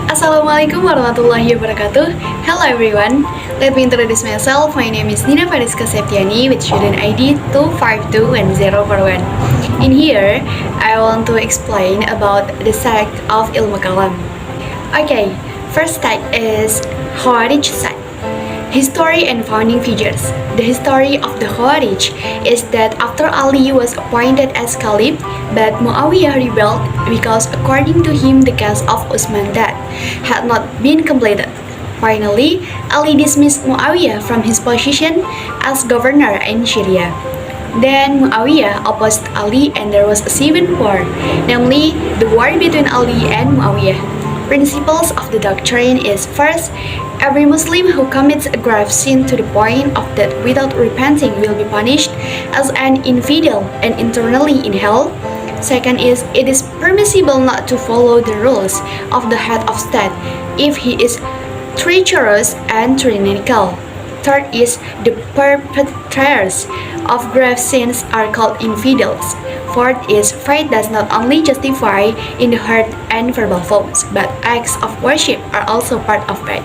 Assalamualaikum warahmatullahi wabarakatuh. Hello everyone. Let me introduce myself. My name is Dina Farizka Septiyani with student ID 2521041. In here, I want to explain about the sect of Ilmu Kalam. Okay, first sect is Khawarij sect. History and founding figures. The history of the Khawarij is that after Ali was appointed as Caliph, but Muawiyah rebelled because according to him the case of Uthman that had not been completed. Finally, Ali dismissed Muawiyah from his position as governor in Syria. Then Muawiyah opposed Ali and there was a civil war, namely the war between Ali and Muawiyah. Principles of the doctrine is first, every Muslim who commits a grave sin to the point of death without repenting will be punished as an infidel and eternally in hell. Second is, it is permissible not to follow the rules of the head of state if he is treacherous and tyrannical. Third is, the perpetrators of grave sins are called infidels. Fourth is, faith does not only justify in the heart and verbal vows, but acts of worship are also part of faith.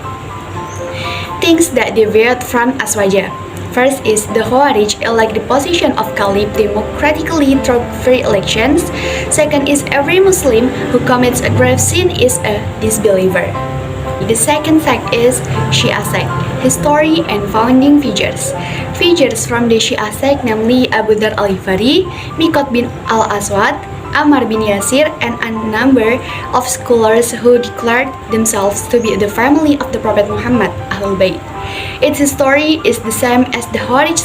Things that deviate from Aswaja. First is the Khawarij elect the position of Caliph democratically through free elections. Second is every Muslim who commits a grave sin is a disbeliever. The second sect is Shia sect. History and founding figures. Figures from the Shia sect namely Abu Dhar al-Ghifari, Mikot bin al-Aswad, Ammar bin Yasir, and a number of scholars who declared themselves to be the family of the Prophet Muhammad, Ahlul Bayt. Its history is the same as the Khawarij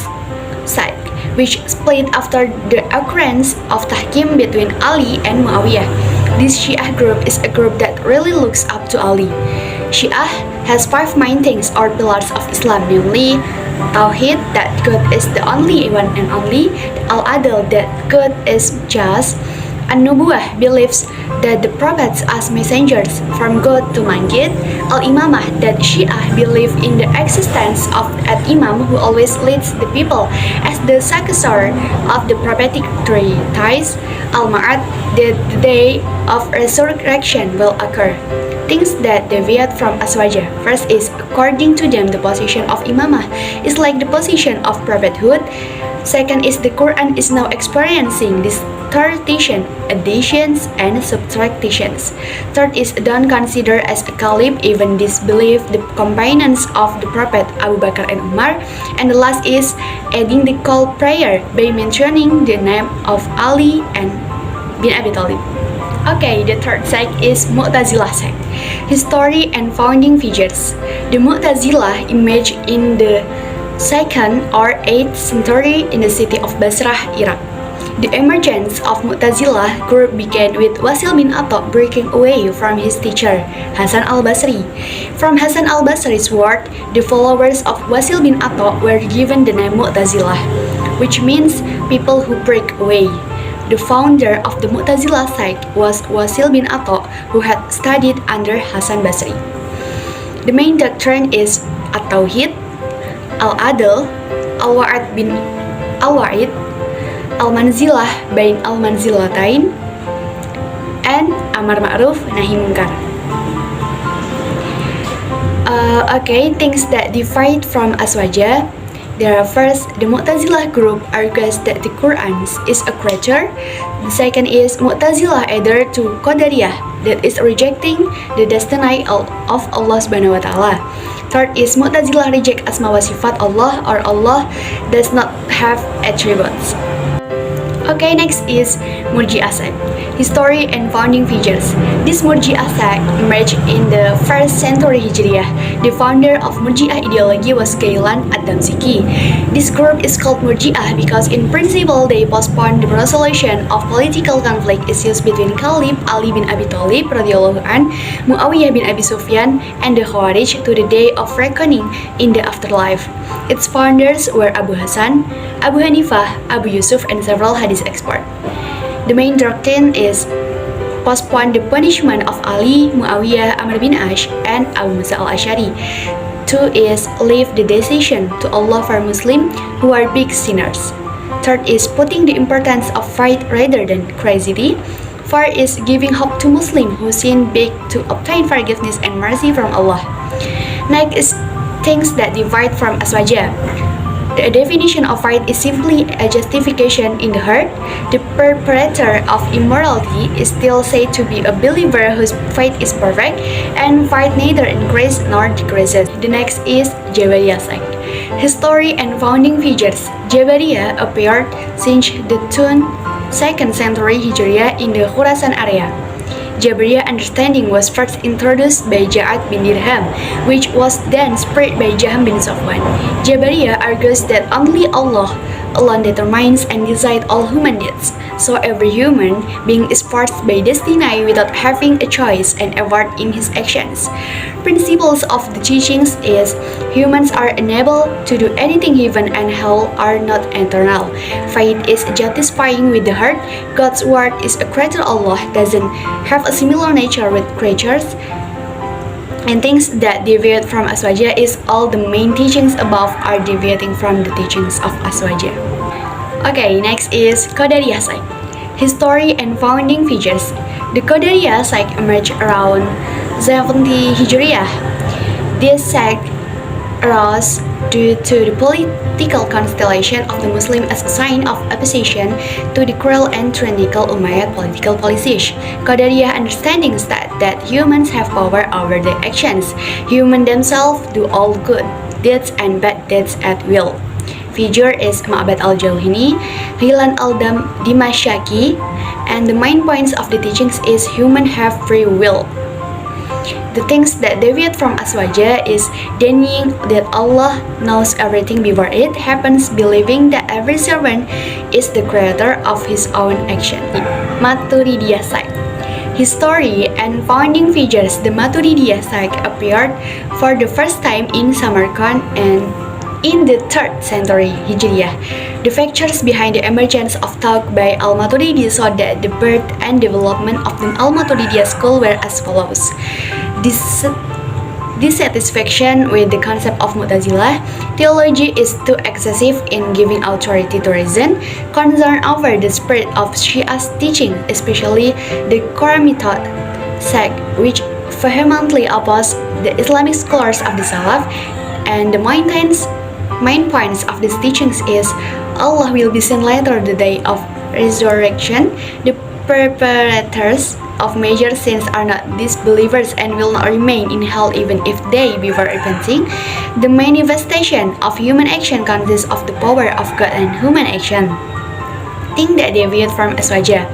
sect, which split after the occurrence of tahkim between Ali and Muawiyah. This Shia group is a group that really looks up to Ali. Shia has 5 main things or pillars of Islam, namely Tauhid, that God is the only one and only, Al-Adl, that God is just, An-Nubuwah, believes that the prophets as messengers from God to mankind, Al-Imamah, that Shia believe in the existence of an Imam who always leads the people as the successor of the prophetic treatise, Al-Ma'ad, that the day of resurrection will occur. Things that deviate from Aswaja. First is, according to them, the position of Imamah is like the position of prophethood. Second is, the Quran is now experiencing distortion, additions, and subtractions. Third is, don't consider as a caliph, even disbelieve the companions of the Prophet Abu Bakr and Umar. And the last is, adding the call prayer by mentioning the name of Ali and bin Abi Thalib. Okay, the third sect is Mu'tazilah sect. History and founding figures. The Mu'tazilah emerged in the 2nd or 8th century in the city of Basrah, Iraq. The emergence of Mu'tazilah group began with Wasil bin Atta breaking away from his teacher, Hasan al-Basri. From Hasan al-Basri's word, the followers of Wasil bin Atta were given the name Mu'tazilah, which means people who break away. The founder of the Mu'tazilah sect was Wasil bin Atta, who had studied under Hasan Basri. The main doctrine is At-Tauhid, Al-Adl, Al-Wa'id bin Al-Wa'id, Al-Manzilah bain Al-Manzilatain, and Amar Ma'ruf Nahi Munkar. Okay, things that divide from Aswaja. There are first, the Mu'tazilah group argues that the Quran is a creature. The second is Mu'tazilah adhere to Qadariyah, that is rejecting the destiny of Allah Subhanahu wa Ta'ala. Third is Mu'tazilah reject asma wa sifat Allah, or Allah does not have attributes. Okay, next is Murji'ah sect. History and founding figures. This Murji'ah sect emerged in the 1st century Hijriah. The founder of Murji'ah ideology was Ghailan ad-Damsyiki. This group is called Murji'ah because in principle they postponed the resolution of political conflict issues between Caliph Ali bin Abi Thalib radhiyallahu an, Muawiyah bin Abi Sufyan, and the Khawarij to the day of reckoning in the afterlife. Its founders were Abu Hasan, Abu Hanifah, Abu Yusuf, and several hadith experts. The main doctrine is postpone the punishment of Ali, Muawiyah, Amr bin Ash, and Abu Musa al-Ash'ari. 2 is leave the decision to Allah for Muslims who are big sinners. 3rd is putting the importance of faith rather than crazy. 4 is giving hope to Muslims who sin big to obtain forgiveness and mercy from Allah. Next is things that divide from aswaja. The definition of faith is simply a justification in the heart. The perpetrator of immorality is still said to be a believer whose faith is perfect and faith neither increases nor decreases. The next is Jabariyah sect. History and founding figures. Jabariyah appeared since the 2nd century Hijriah in the Khurasan area. Jabariyah understanding was first introduced by Ja'ad bin Dirham, which was then spread by Jaham bin Safwan. Jabariyah argues that only Allah alone determines and decides all human deeds, so every human being is forced by destiny without having a choice and effort in his actions. Principles of the teachings is humans are unable to do anything, heaven and hell are not eternal. Faith is satisfying with the heart. God's word is a creator. Allah doesn't have a similar nature with creatures. And things that deviate from aswaja is all the main teachings above are deviating from the teachings of aswaja. Okay, next is Qadariyah sect. History and founding figures. The Qadariyah sect emerged around 70 Hijriah. This sect arose due to the political constellation of the Muslim as a sign of opposition to the cruel and tyrannical Umayyad political policies. Qadariyah understanding that humans have power over their actions. Humans themselves do all good deeds and bad deeds at will. Figure is Ma'bad al-Jauhini, Hilan al-Dimashqi, and the main points of the teachings is humans have free will. The things that deviate from aswaja is denying that Allah knows everything before it happens, believing that every servant is the creator of his own action. Maturidiyah sect. History and founding figures. The Maturidiyah sect appeared for the first time in Samarkand and in the 3rd century Hijriah. The factors behind the emergence of talk by Al-Maturidi show that the birth and development of the Al-Maturidiyah school were as follows. Dissatisfaction with the concept of Mu'tazilah, theology is too excessive in giving authority to reason, concern over the spread of Shia's teaching, especially the Quramitot sect, which vehemently oppose the Islamic scholars of the Salaf, and the main points of these teachings is Allah will be seen later the day of resurrection. The perpetrators of major sins are not disbelievers and will not remain in hell even if they before repenting. The manifestation of human action consists of the power of God and human action. Thing that deviate from aswaja.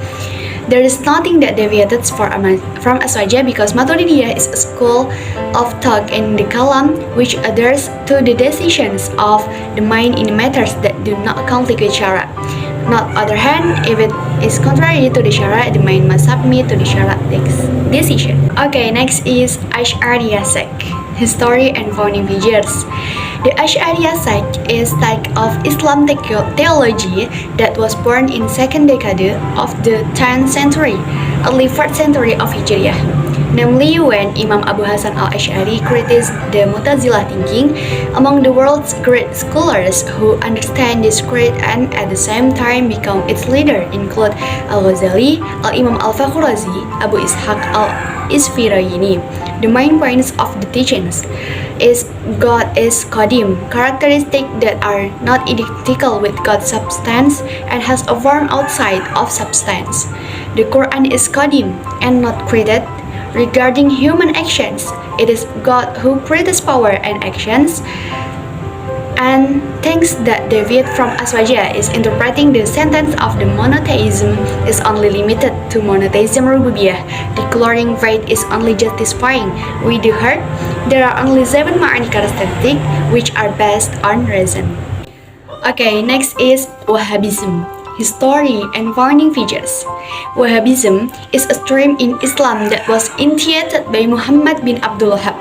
There is nothing that deviated from aswaja because Maturidiyah is a school of thought in the Kalam which adheres to the decisions of the mind in matters that do not conflict with Shara. On the other hand, if it is contrary to the Shara, the mind must submit to the Shara decision. Okay, next is Ash'ariyah sect. History and founding figures. The Ash'ariyah sect is sect of Islam theology that was born in 2nd decade of the 10th century, early 4th century of Hijriah. Namely, when Imam Abu Hasan al-Ash'ari criticized the Mu'tazilah thinking, among the world's great scholars who understand this creed and at the same time become its leader include Al-Ghazali, Al-Imam al-Fakhrazi, Abu Ishaq al-Isfirayini. The main points of the teachings is God is Qadim, characteristics that are not identical with God's substance and has a form outside of substance. The Quran is Qadim and not created. Regarding human actions, it is God who creates power and actions. And things that deviate from aswaja is interpreting the sentence of the monotheism is only limited to monotheism rububiyah. Declaring faith is only justifying with the heart. There are only 7 ma'ani characteristics which are based on reason. Okay, next is Wahhabism. History and founding features. Wahhabism is a stream in Islam that was initiated by Muhammad bin Abdul Wahhab.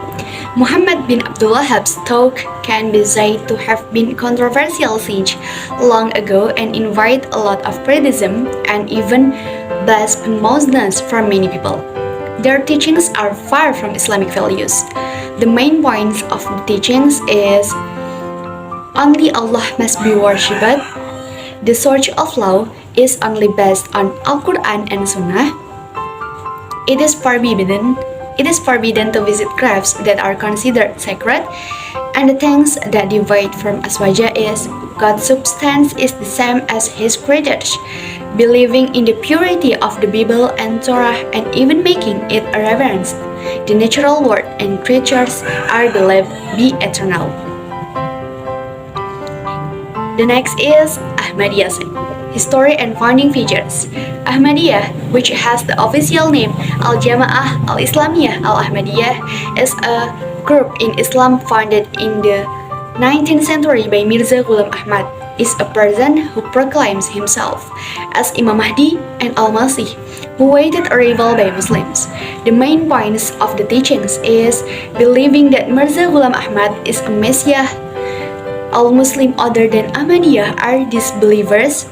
Muhammad bin Abdul Wahhab's talk can be said to have been controversial since long ago and invite a lot of criticism and even blasphemousness from many people. Their teachings are far from Islamic values. The main points of the teachings is only Allah must be worshipped. The source of law is only based on Al-Quran and Sunnah. It is forbidden to visit graves that are considered sacred, and the things that divide from aswaja is God's substance is the same as His creatures, believing in the purity of the Bible and Torah and even making it a reverence. The natural world and creatures are believed be eternal. The next is Ahmadiyya sect. History and founding features. Ahmadiyya, which has the official name Al-Jama'ah Al-Islamiyah Al-Ahmadiyah, is a group in Islam founded in the 19th century by Mirza Ghulam Ahmad, is a person who proclaims himself as Imam Mahdi and Al-Masih, who waited arrival by Muslims. The main points of the teachings is believing that Mirza Ghulam Ahmad is a messiah. All Muslims other than Ahmadiyya are disbelievers,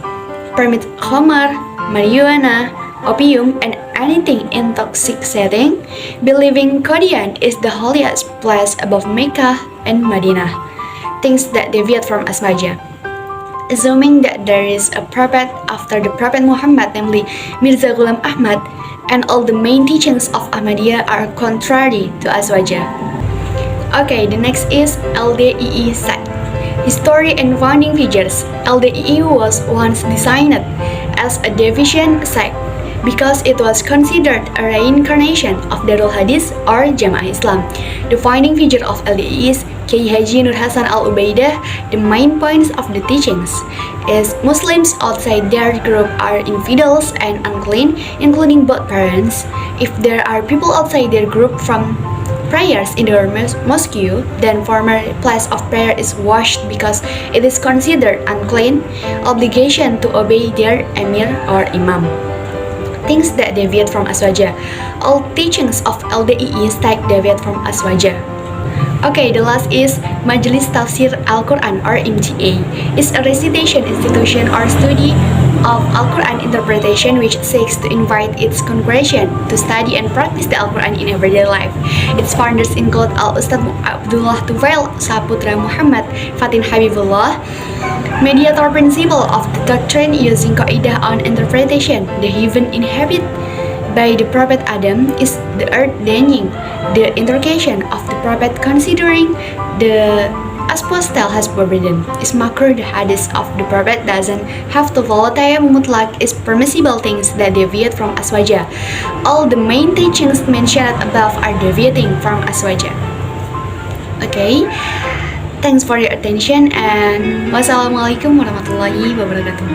permit khamar, marijuana, opium, and anything intoxicating, believing Qadian is the holiest place above Mecca and Medina. Things that deviate from aswaja. Assuming that there is a prophet after the Prophet Muhammad, namely Mirza Ghulam Ahmad, and all the main teachings of Ahmadiyya are contrary to aswaja. Okay, the next is LDII sect. History and founding features. LDII was once designed as a division sect because it was considered a reincarnation of Darul Hadis or Jamaah Islam. The founding feature of LDII is Kiai Haji Nur Hasan Al-Ubaidah. The main points of the teachings is Muslims outside their group are infidels and unclean, including both parents. If there are people outside their group from prayers in their mosque, then former place of prayer is washed because it is considered unclean. Obligation to obey their emir or imam. Things that deviate from aswaja. All teachings of LDII sect deviate from aswaja. Okay, the last is Majlis Tafsir Al-Quran or MTA. Is a recitation institution or study of Al-Quran interpretation which seeks to invite its congregation to study and practice the Al-Quran in everyday life. Its founders include Al-Ustadz Abdullah Tufail Saputra Muhammad Fatin Habibullah, mediator principle of the doctrine using Qaidah on interpretation. The heaven inhabited by the Prophet Adam is the earth dying. The interrogation of the Prophet considering the apostle has forbidden is makruh. The hadith of the Prophet doesn't have to follow tayammum mutlak is permissible things that deviate from aswaja. All the main teachings mentioned above are deviating from aswaja. Okay, thanks for your attention and wassalamualaikum warahmatullahi wabarakatuh.